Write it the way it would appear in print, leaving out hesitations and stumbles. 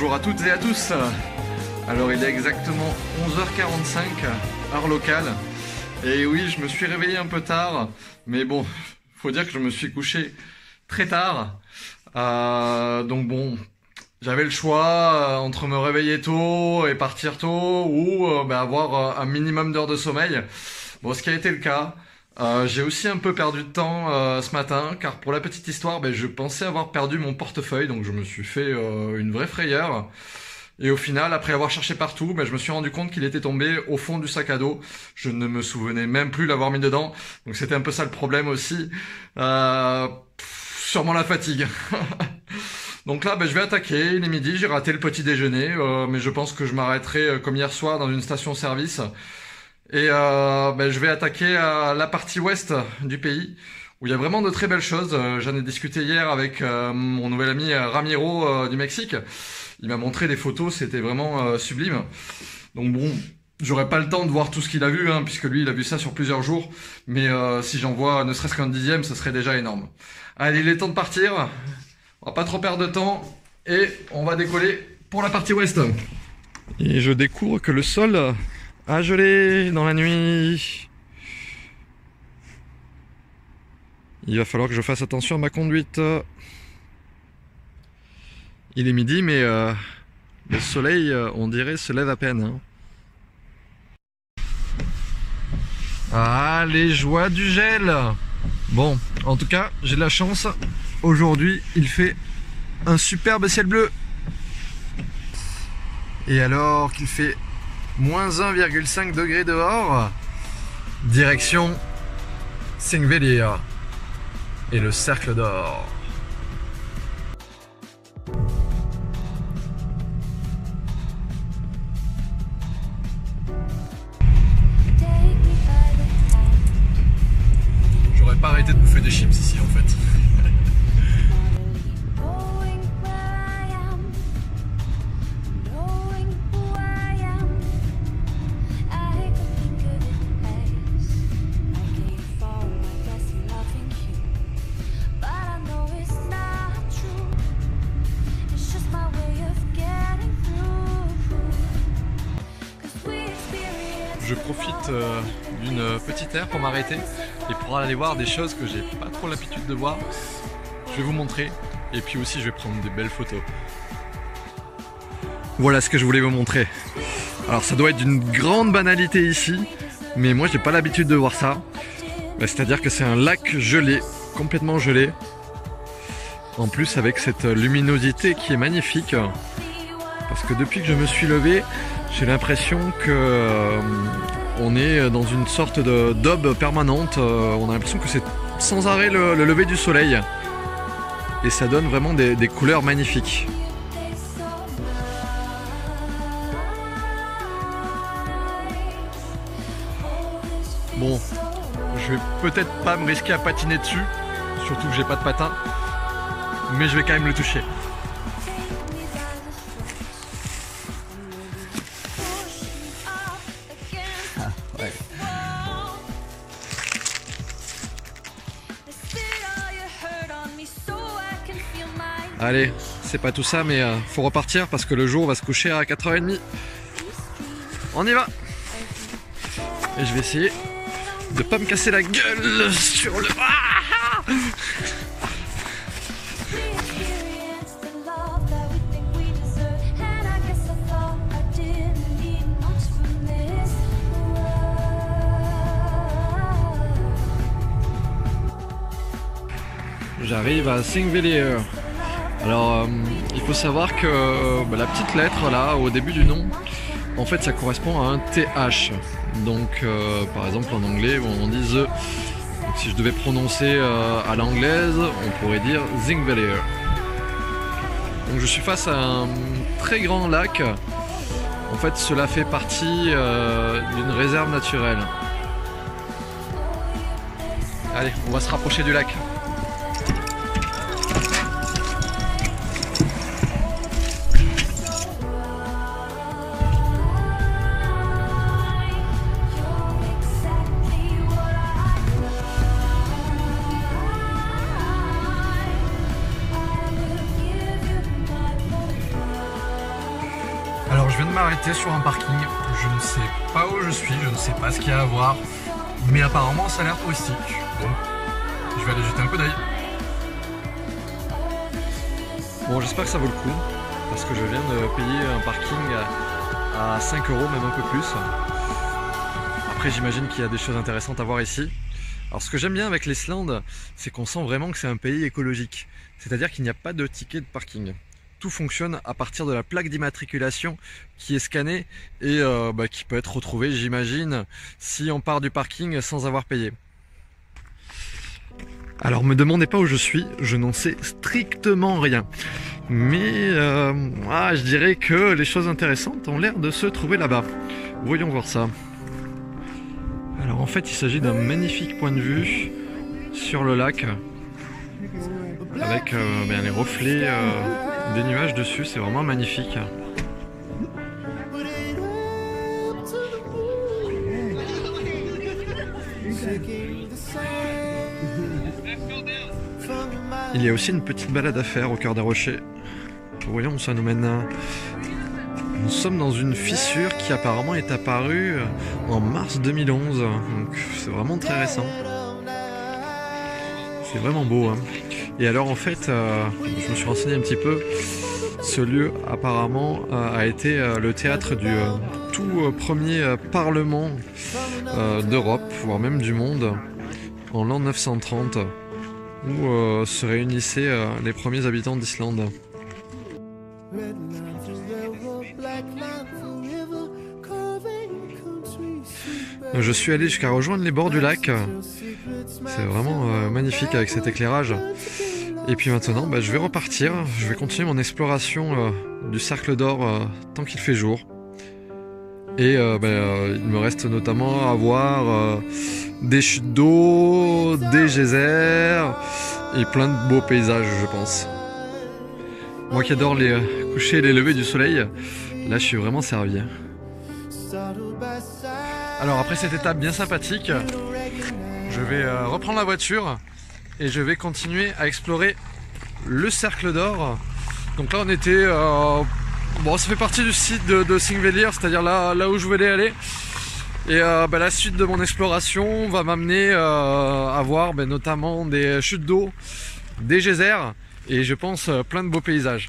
Bonjour à toutes et à tous. Alors il est exactement 11h45, heure locale. Et oui, je me suis réveillé un peu tard, mais bon, faut dire que je me suis couché très tard. Donc bon, j'avais le choix entre me réveiller tôt et partir tôt ou avoir un minimum d'heures de sommeil. Bon, ce qui a été le cas. J'ai aussi un peu perdu de temps ce matin, car pour la petite histoire, je pensais avoir perdu mon portefeuille, donc je me suis fait une vraie frayeur. Et au final, après avoir cherché partout, je me suis rendu compte qu'il était tombé au fond du sac à dos. Je ne me souvenais même plus l'avoir mis dedans, donc c'était un peu ça le problème aussi. Sûrement la fatigue. Donc là, je vais attaquer, il est midi, j'ai raté le petit déjeuner, mais je pense que je m'arrêterai comme hier soir dans une station-service. Et je vais attaquer la partie ouest du pays, où il y a vraiment de très belles choses. J'en ai discuté hier avec mon nouvel ami Ramiro du Mexique. Il m'a montré des photos, c'était vraiment sublime. Donc bon, j'aurai pas le temps de voir tout ce qu'il a vu, puisque lui il a vu ça sur plusieurs jours. Mais si j'en vois ne serait-ce qu'un dixième, ce serait déjà énorme. Allez, il est temps de partir. On va pas trop perdre de temps. Et on va décoller pour la partie ouest. Et je découvre que le sol a gelé dans la nuit. Il va falloir que je fasse attention à ma conduite. Il est midi, mais le soleil, on dirait, se lève à peine. Ah, les joies du gel! Bon, en tout cas, j'ai de la chance. Aujourd'hui, il fait un superbe ciel bleu. Et alors qu'il fait moins 1,5 degrés dehors, direction Singvellir et le cercle d'or. J'aurais pas arrêté de bouffer des chips ici en fait. Je profite d'une petite aire pour m'arrêter et pour aller voir des choses que j'ai pas trop l'habitude de voir. Je vais vous montrer et puis aussi je vais prendre des belles photos. Voilà ce que je voulais vous montrer. Alors ça doit être d'une grande banalité ici, mais moi j'ai pas l'habitude de voir ça. C'est-à-dire que c'est un lac gelé, complètement gelé. En plus avec cette luminosité qui est magnifique. Parce que depuis que je me suis levé, j'ai l'impression que on est dans une sorte d'aube permanente. On a l'impression que c'est sans arrêt le lever du soleil. Et ça donne vraiment des couleurs magnifiques. Bon, je vais peut-être pas me risquer à patiner dessus, surtout que j'ai pas de patin, mais je vais quand même le toucher. Ouais. Allez, c'est pas tout ça, mais faut repartir parce que le jour va se coucher à 4h30. On y va! Et je vais essayer de pas me casser la gueule sur le... Ah! J'arrive à Singvellir. Alors il faut savoir que la petite lettre là au début du nom, en fait ça correspond à un TH. Donc par exemple en anglais on dit the. Donc, si je devais prononcer à l'anglaise, on pourrait dire Singvellir. Donc je suis face à un très grand lac. En fait cela fait partie d'une réserve naturelle. Allez, on va se rapprocher du lac. Bon, je viens de m'arrêter sur un parking. Je ne sais pas où je suis, je ne sais pas ce qu'il y a à voir. Mais apparemment, ça a l'air touristique. Donc, je vais aller jeter un coup d'œil. Bon, j'espère que ça vaut le coup. Parce que je viens de payer un parking à 5 €, même un peu plus. Après, j'imagine qu'il y a des choses intéressantes à voir ici. Alors, ce que j'aime bien avec l'Islande, c'est qu'on sent vraiment que c'est un pays écologique. C'est-à-dire qu'il n'y a pas de ticket de parking. Tout fonctionne à partir de la plaque d'immatriculation qui est scannée et qui peut être retrouvée, j'imagine, si on part du parking sans avoir payé. Alors, me demandez pas où je suis, je n'en sais strictement rien. Mais je dirais que les choses intéressantes ont l'air de se trouver là-bas. Voyons voir ça. Alors en fait, il s'agit d'un magnifique point de vue sur le lac avec les reflets des nuages dessus, c'est vraiment magnifique. Il y a aussi une petite balade à faire au cœur des rochers. Voyons où ça nous mène. Nous sommes dans une fissure qui apparemment est apparue en mars 2011, donc c'est vraiment très récent. C'est vraiment beau, hein. Et alors en fait, je me suis renseigné un petit peu, ce lieu apparemment a été le théâtre du tout premier parlement d'Europe, voire même du monde, en l'an 930, où se réunissaient les premiers habitants d'Islande. Je suis allé jusqu'à rejoindre les bords du lac. C'est vraiment magnifique avec cet éclairage. Et puis maintenant, je vais repartir. Je vais continuer mon exploration du cercle d'or tant qu'il fait jour. Et il me reste notamment à voir des chutes d'eau, des geysers et plein de beaux paysages, je pense. Moi qui adore les couchers et les levées du soleil, là je suis vraiment servi. Alors après cette étape bien sympathique, je vais reprendre la voiture et je vais continuer à explorer le cercle d'or. Donc là on était, ça fait partie du site de Thingvellir, c'est-à-dire là où je voulais aller. Et la suite de mon exploration va m'amener à voir notamment des chutes d'eau, des geysers et je pense plein de beaux paysages.